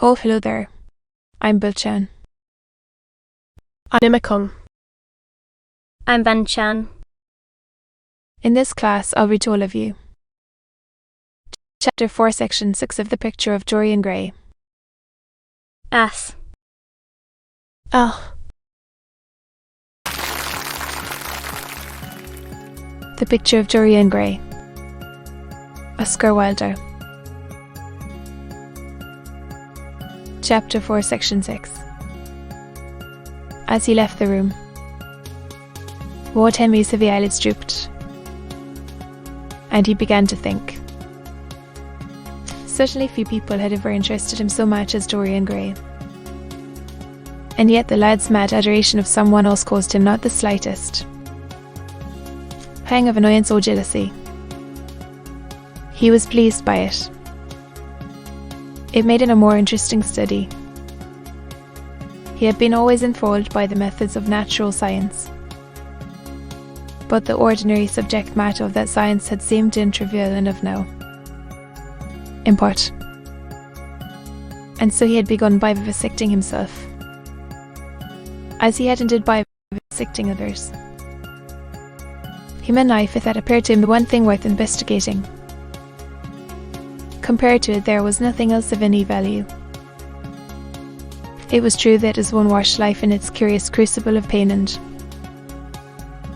Oh, hello there. I'm Bilchan. I'm Imikung. I'm Banchan. In this class, I'll read to all of you. Chapter 4, Section 6 of the picture of Dorian Gray. Ass. Ah. The picture of Dorian Gray. Oscar Wilde. Chapter 4, Section 6. As he left the room, Ward Henry's heavy eyelids drooped, and he began to think. Certainly few people had ever interested him so much as Dorian Gray, and yet the lad's mad adoration of someone else caused him not the slightest pang of annoyance or jealousy. He was pleased by it. It made it a more interesting study. He had been always enthralled by the methods of natural science, but the ordinary subject matter of that science had seemed to him trivial and of no import. And so he had begun by vivisecting himself, as he had ended by vivisecting others. Human life had appeared to him the one thing worth investigating. Compared to it, there was nothing else of any value. It was true that as one washed life in its curious crucible of pain and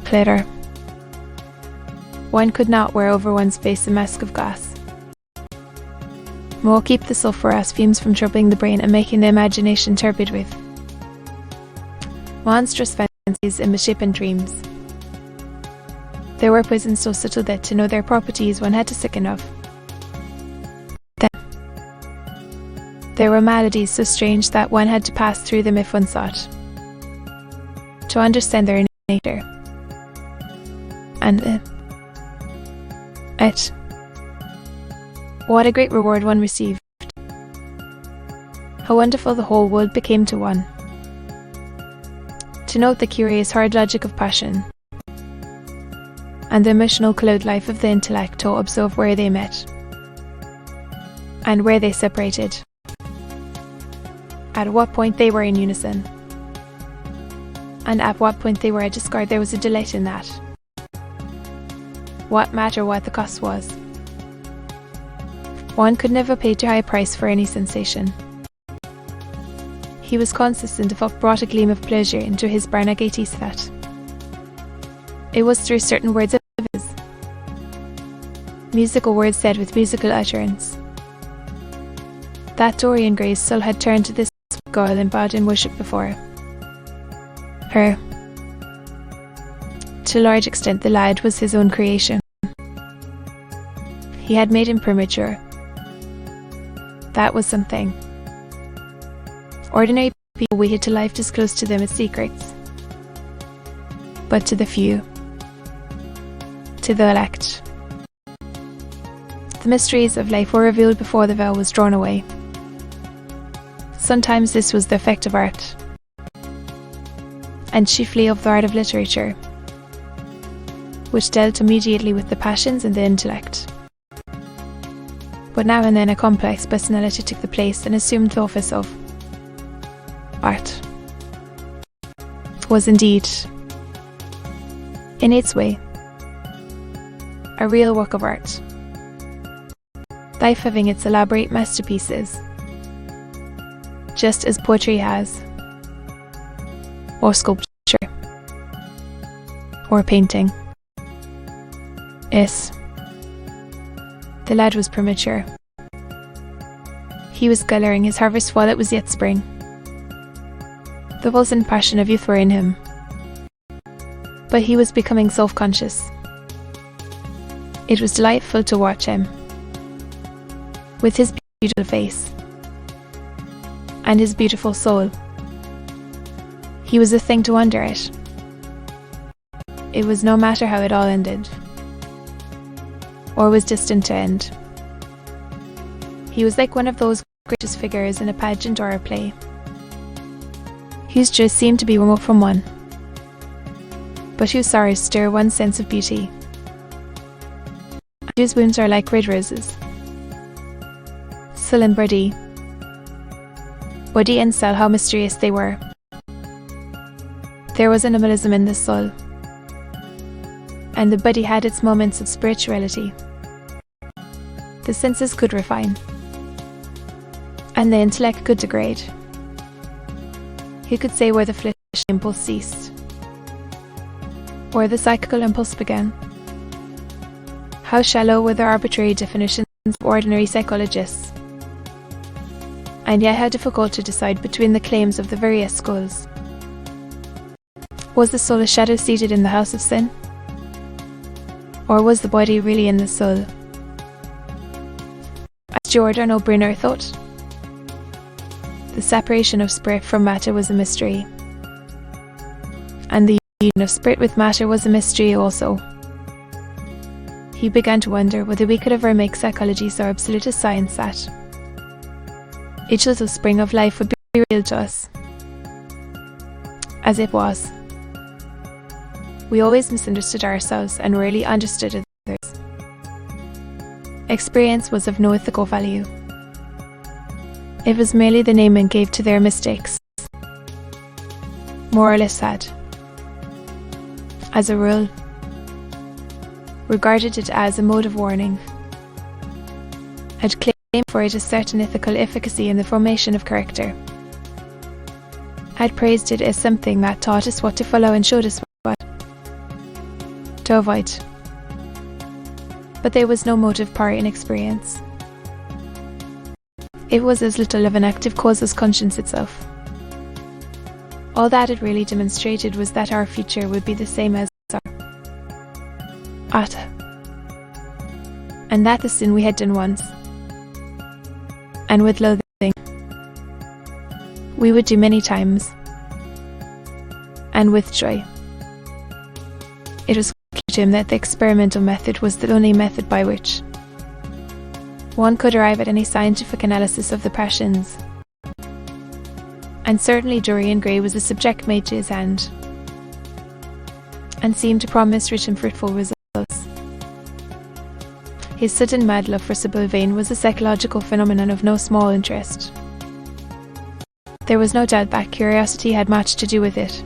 glitter, one could not wear over one's face a mask of glass. Nor keep the sulphurous fumes from troubling the brain and making the imagination turbid with monstrous fancies and misshapen dreams. There were poisons so subtle that to know their properties one had to sicken of. There were maladies so strange that one had to pass through them if one sought to understand their nature. And what a great reward one received. How wonderful the whole world became to one. To note the curious hard logic of passion, and the emotional cloud life of the intellect, to observe where they met, and where they separated. At what point they were in unison, and at what point they were at discord. There was a delight in that. What matter what the cost was? One could never pay too high a price for any sensation. He was consistent of what brought a gleam of pleasure into his Barnagate that. It was through certain words of his, musical words said with musical utterance, that Dorian Gray's soul had turned to this girl and bowed in worship before her. To a large extent the lad was his own creation. He had made him premature. That was something. Ordinary people waited till life disclosed to them its secrets. But to the few, to the elect, the mysteries of life were revealed before the veil was drawn away. Sometimes this was the effect of art, and chiefly of the art of literature, which dealt immediately with the passions and the intellect. But now and then a complex personality took the place and assumed the office of art. It was indeed, in its way, a real work of art, life having its elaborate masterpieces, just as poetry has, or sculpture, or painting. Yes, the lad was premature. He was gathering his harvest while it was yet spring. The pulse and passion of youth were in him, but he was becoming self-conscious. It was delightful to watch him, with his beautiful face and his beautiful soul. He was a thing to wonder at. It was no matter how it all ended, or was destined to end. He was like one of those gracious figures in a pageant or a play, whose joys seemed to be remote from one, but whose sorrows stir one's sense of beauty, whose wounds are like red roses, sullen body, Woody and Sal, how mysterious they were. There was animalism in the soul, and the body had its moments of spirituality. The senses could refine, and the intellect could degrade. Who could say where the flesh impulse ceased, or the psychical impulse began? How shallow were the arbitrary definitions of ordinary psychologists, and yet how difficult to decide between the claims of the various schools. Was the soul a shadow seated in the house of sin? Or was the body really in the soul? As Giordano Bruno thought, the separation of spirit from matter was a mystery, and the union of spirit with matter was a mystery also. He began to wonder whether we could ever make psychology so absolute a science that each little spring of life would be real to us, as it was. We always misunderstood ourselves and rarely understood others. Experience was of no ethical value. It was merely the name men gave to their mistakes, more or less sad. As a rule, regarded it as a mode of warning, had claimed for it a certain ethical efficacy in the formation of character, had praised it as something that taught us what to follow and showed us what to avoid. But there was no motive power in experience. It was as little of an active cause as conscience itself. All that it really demonstrated was that our future would be the same as our Ata, and that the sin we had done once, and with loathing, we would do many times, and with joy. It was clear to him that the experimental method was the only method by which one could arrive at any scientific analysis of the passions, and certainly Dorian Gray was the subject made to his hand, and seemed to promise rich and fruitful results. His sudden mad love for Sybil Vane was a psychological phenomenon of no small interest. There was no doubt that curiosity had much to do with it.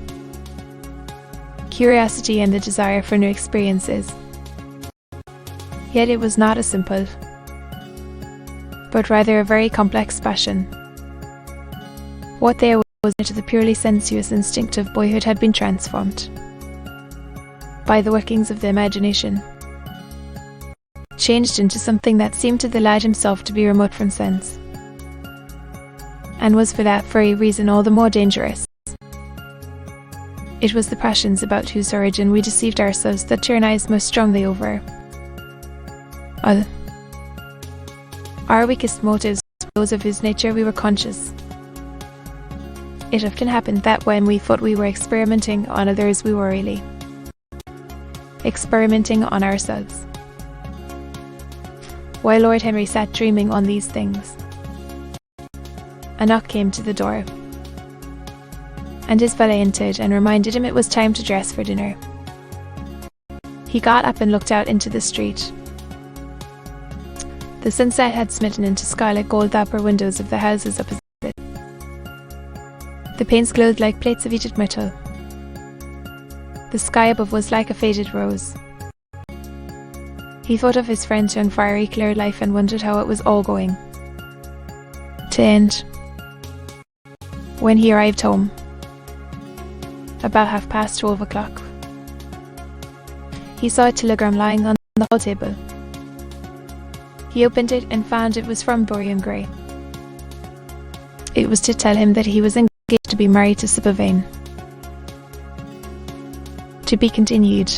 Curiosity and the desire for new experiences. Yet it was not a simple, but rather a very complex passion. What there was into the purely sensuous instinct of boyhood had been transformed by the workings of the imagination, changed into something that seemed to the lad himself to be remote from sense, and was for that very reason all the more dangerous. It was the passions about whose origin we deceived ourselves that tyrannized most strongly over our weakest motives, those of whose nature we were conscious. It often happened that when we thought we were experimenting on others, we were really experimenting on ourselves. While Lord Henry sat dreaming on these things, a knock came to the door, and his valet entered and reminded him it was time to dress for dinner. He got up and looked out into the street. The sunset had smitten into scarlet gold the upper windows of the houses opposite. The panes glowed like plates of heated metal. The sky above was like a faded rose. He thought of his friend's young fiery clear life and wondered how it was all going to end. When he arrived home, about 12:30, he saw a telegram lying on the hall table. He opened it and found it was from Dorian Gray. It was to tell him that he was engaged to be married to Sybil Vane. To be continued.